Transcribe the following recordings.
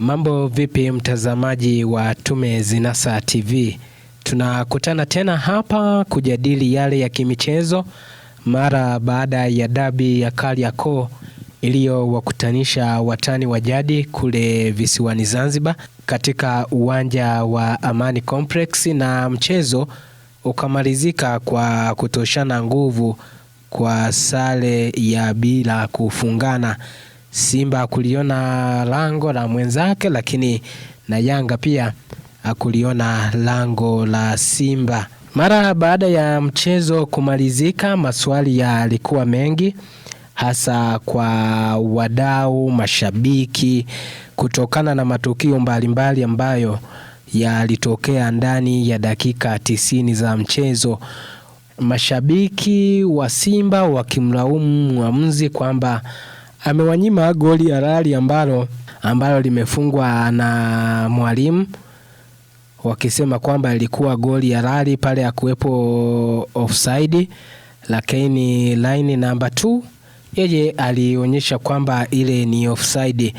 Mambo vipi mtazamaji wa Tume Zinasa TV? Tunakutana tena hapa kujadili yale ya kimichezo mara baada ya dabi ya Kariakoo iliyowakutanisha watani wa jadi kule visiwani Zanzibar katika uwanja wa Amani Complex, na mchezo ukamalizika kwa kutoshana nguvu kwa sare ya bila kufungana. Simba kuliona lango la mwenzake, lakini na Yanga pia kuliona lango la Simba. Mara baada ya mchezo kumalizika, maswali yalikuwa mengi, hasa kwa wadau, mashabiki, kutokana na matukio mbalimbali ambayo yalitokea ndani ya dakika 90 za mchezo. Mashabiki wa Simba wakimlaumu mwamuzi kwamba amewanyima goli halali ambalo limefungwa na Mwalimu, wakisema kwamba ilikuwa goli halali pale ya kuwepo offside, lakini line number 2 yeye alionyesha kwamba ile ni offside.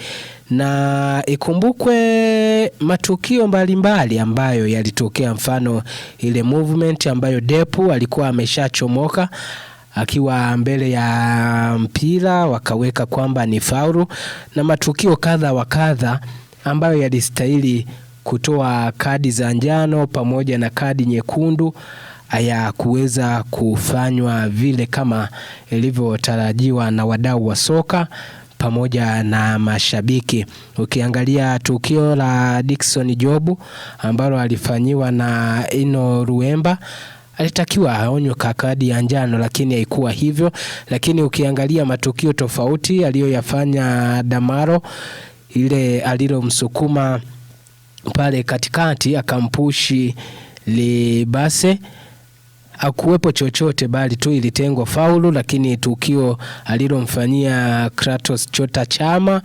Na ikumbukwe matukio mbalimbali ambayo yalitokea, mfano ile movement ambayo Depu alikuwa ameshachomoka akiwa mbele ya mpira, wakaweka kwamba ni faulu, na matukio kadha wa kadha ambayo yalistahili kutoa kadi za njano pamoja na kadi nyekundu haya kuweza kufanywa vile kama ilivyotarajiwa na wadau wa soka pamoja na mashabiki. Ukiangalia tukio la Dickson Jobu ambalo alifanyiwa na Ino Ruemba, alitakiwa aonywe kadi ya njano, lakini haikuwa hivyo. Lakini ukiangalia matukio tofauti aliyoyafanya Damaro, ile alilomsukuma pale katikati akampushi Libase, hakuwepo chochote bali tu ilitengwa faulu. Lakini tukio alilomfanyia Kratos Chota Chama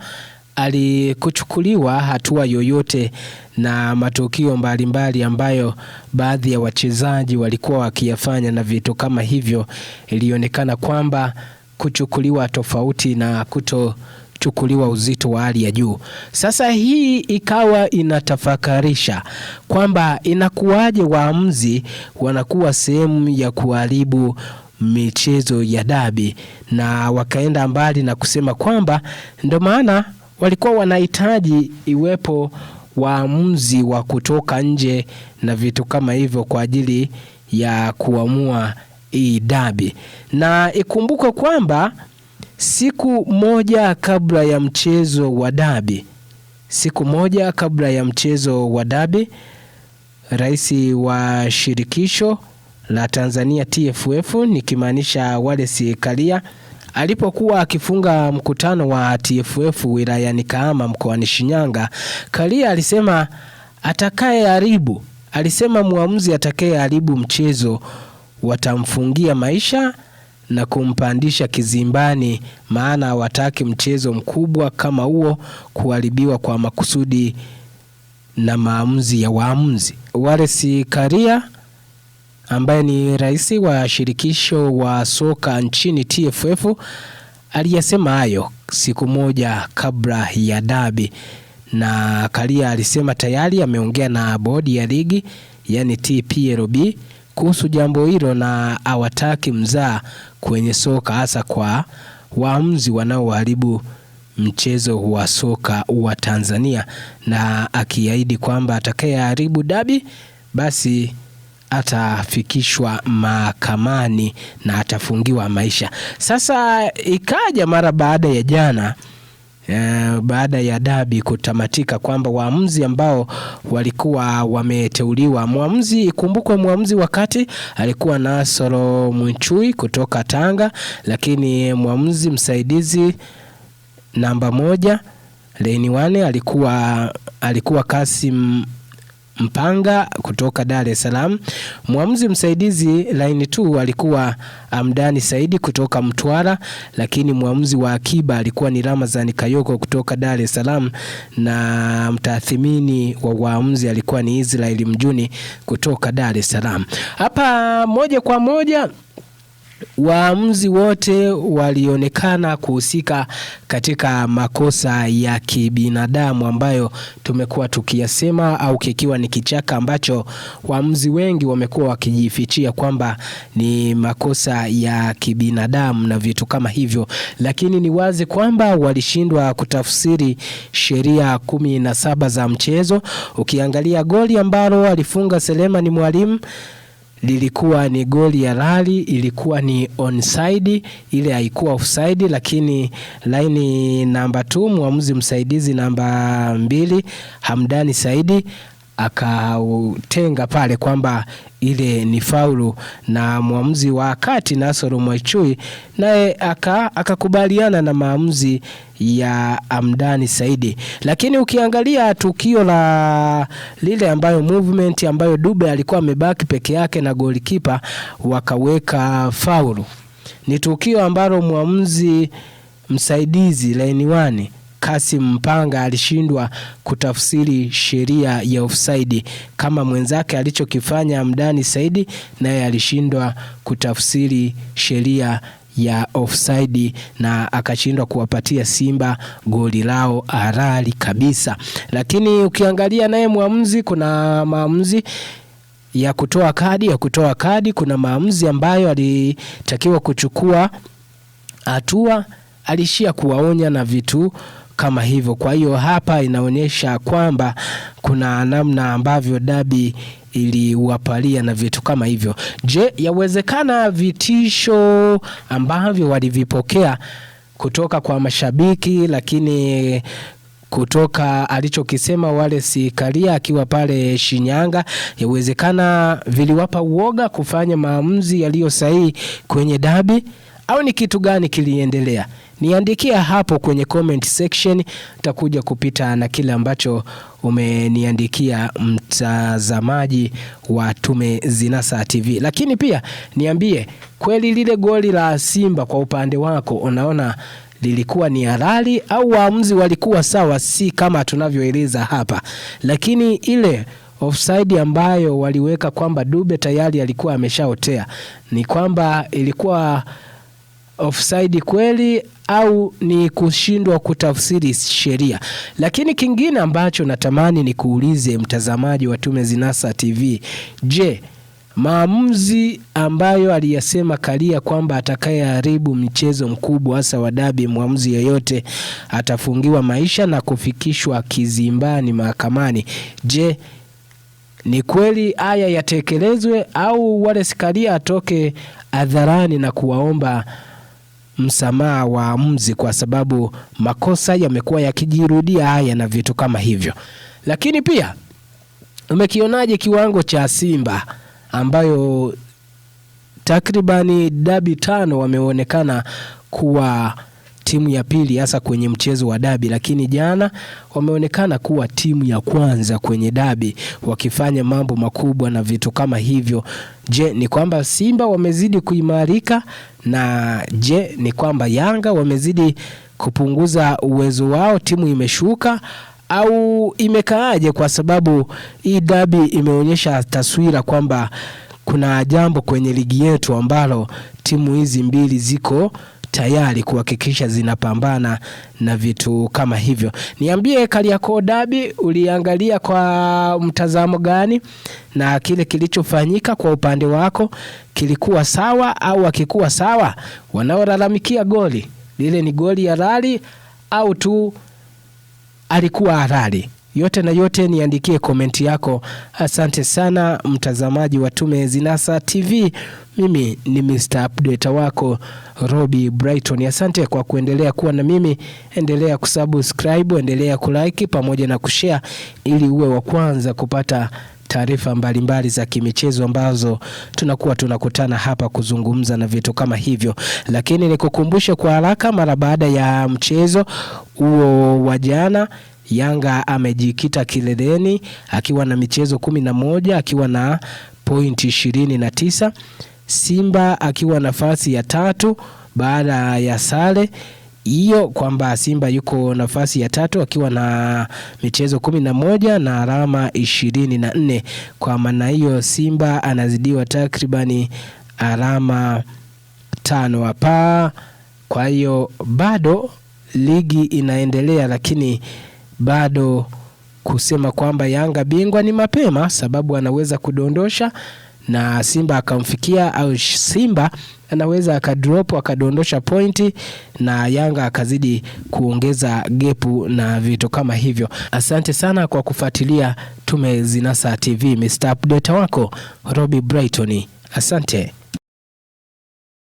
alikuchukuliwa hatua yoyote, na matukio mbalimbali ambayo baadhi ya wachezaji walikuwa wakiyafanya na vitu kama hivyo, ilionekana kwamba kuchukuliwa tofauti na kutochukuliwa uzito wa hali ya juu. Sasa hii ikawa inatafakarisha kwamba inakuwaje waamuzi wanakuwa sehemu ya kuharibu michezo ya dabi, na wakaenda mbali na kusema kwamba ndio maana walikuwa wanahitaji iwepo waamuzi wa kutoka nje na vitu kama hivyo kwa ajili ya kuamua hii dabi. Na ikumbuke kwamba siku moja kabla ya mchezo wa dabi, Rais wa shirikisho la Tanzania TFF, nikimaanisha Wallace Karia, alipokuwa akifunga mkutano wa TFF wilayani Kahama mkoani Shinyanga, Karia alisema muamuzi atakayeharibu mchezo watamfungia maisha na kumpandisha kizimbani, maana hawataki mchezo mkubwa kama huo kuharibiwa kwa makusudi na maamuzi ya waamuzi. Wallace Karia ambaye ni rais wa shirikisho wa soka nchini TFF aliyasema hayo siku moja kabla ya dabi, na Karia alisema tayari ameongea na bodi ya ligi yani TPLB kuhusu jambo hilo, na hawataki mzaa kwenye soka, hasa kwa waamuzi wanaoharibu mchezo wa soka wa Tanzania, na akiahidi kwamba atakayeharibu dabi basi atafikishwa mahakamani na atafungiwa maisha. Sasa ikaja mara baada ya jana, baada ya dabi kutamatika, kwamba waamuzi ambao walikuwa wameteuliwa, muamuzi wakati alikuwa Nasoro Mwinchui kutoka Tanga, lakini muamuzi msaidizi namba 1 lane 1 alikuwa Kasim Mpanga kutoka Dar es Salaam. Muamuzi msaidizi line 2 alikuwa Amdani Saidi kutoka Mtwara, lakini muamuzi wa akiba alikuwa ni Ramazani Kayoko kutoka Dar es Salaam, na mtathimini wa waamuzi alikuwa ni Israel Mjuni kutoka Dar es Salaam. Hapa moja kwa moja waamuzi wote walionekana kuhusika katika makosa ya kibinadamu ambayo tumekuwa tukiyasema, au kikiwa ni kichaka ambacho waamuzi wengi wamekuwa wakijifichia kwamba ni makosa ya kibinadamu na vitu kama hivyo. Lakini ni wazi kwamba walishindwa kutafsiri sheria 17 za mchezo. Ukiangalia goli ambalo alifunga Selemani Mwalimu lilikuwa ni goli ya rally, ilikuwa ni onside, ile haikuwa offside. Lakini line namba 2, mwamuzi msaidizi namba 2 Hamdani Saidi akautenga pale kwamba ile ni faulu, na mwamuzi wa kati Nasoro Mwachui naye akakubaliana na maamuzi ya Hamdani Saidi. Lakini ukiangalia tukio la lile ambayo movement ambayo Dube alikuwa amebaki peke yake na goalkeeper wakaweka faulu, ni tukio ambalo mwamuzi msaidizi line 1 Kasim Mpanga alishindwa kutafsiri sheria ya offside kama mwenzake alichokifanya Hamdani Saidi, naye alishindwa kutafsiri sheria ya offside na akashindwa kuwapatia Simba goli lao halali kabisa. Lakini ukiangalia naye mwamuzi, kuna maamuzi ya kutoa kadi, kuna maamuzi ambayo alitakiwa kuchukua hatua, alishia kuwaonya na vitu kama hivyo. Kwa hiyo hapa inaonyesha kwamba kuna namna ambavyo dabi iliwapalia na vitu kama hivyo. Je, yawezekana vitisho ambavyo walivipokea kutoka kwa mashabiki, lakini kutoka alichokisema wale Sikaria akiwa pale Shinyanga, yawezekana viliwapa uoga kufanya maamuzi yaliyo sahihi kwenye dabi, au ni kitu gani kiliendelea? Niandikia hapo kwenye comment section, takuja kupita na kile ambacho umeniandikia mtazamaji wa Tume Zinasa TV. Lakini pia niambie, kweli lile goli la Simba kwa upande wako unaona lilikuwa ni halali au waamuzi walikuwa sawa, si kama tunavyoeleza hapa? Lakini ile offside ambayo waliweka kwamba Dube tayari alikuwa ameshaotea, ni kwamba ilikuwa offside kweli au ni kushindwa kutafsiri sheria? Lakini kingine ambacho natamani ni kuulize mtazamaji wa Tume Zinasa TV, je, maamuzi ambayo aliyasema Karia kwamba atakayeharibu mchezo mkubwa hasa wa dabi, mwamuzi yeyote atafungiwa maisha na kufikishwa kizimbani mahakamani, je, ni kweli haya yatekelezwe au wale Karia atoke hadharani na kuwaomba msamaha waamuzi, kwa sababu makosa yamekuwa yakijirudia haya na vitu kama hivyo? Lakini pia umekionaje kiwango cha Simba ambayo takribani dabi 5 wameonekana kuwa timu ya pili hasa kwenye mchezo wa dabi, lakini jana wameonekana kuwa timu ya kwanza kwenye dabi wakifanya mambo makubwa na vitu kama hivyo? Je, ni kwamba Simba wamezidi kuimarika, na je, ni kwamba Yanga wamezidi kupunguza uwezo wao, timu imeshuka, au imekaaje? Kwa sababu hii dabi imeonyesha taswira kwamba kuna jambo kwenye ligi yetu ambalo timu hizi mbili ziko tayari kuhakikisha zinapambana na vitu kama hivyo. Niambie, Kariakoo dabi uliangalia kwa mtazamo gani, na kile kilichofanyika kwa upande wako kilikuwa sawa au hakikuwa sawa? Wanaolalamikia goli lile ni goli ya halali au tu alikuwa halali? Yote na yote niandikie komenti yako. Asante sana mtazamaji wa Tume Zinasa TV. Mimi ni Mr. Update wako Robbie Brighton. Asante kwa kuendelea kuwa na mimi. Endelea kusubscribe, endelea kulike pamoja na kushare ili uwe wa kwanza kupata taarifa mbalimbali za kimichezo ambazo tunakuwa tunakutana hapa kuzungumza na vitu kama hivyo. Lakini nikukumbushe kwa haraka, mara baada ya mchezo huo wa jana, Yanga amejikita kileleni akiwa na michezo 11 akiwa na point 29. Simba akiwa nafasi ya 3 baada ya sare hiyo, kwamba Simba yuko nafasi ya 3 akiwa na michezo 11 na alama 24. Kwa maana hiyo Simba anazidiwa takribani alama 5 hapa. Kwa hiyo bado ligi inaendelea, lakini bado kusema kwamba Yanga bingwa ni mapema, sababu anaweza kudondosha na Simba akamfikia, au Simba anaweza akadrop akadondosha pointi na Yanga akazidi kuongeza gepu na vitu kama hivyo. Asante sana kwa kufuatilia Tume Zinasa TV. Mr. Update wako Robbie Brighton. Asante.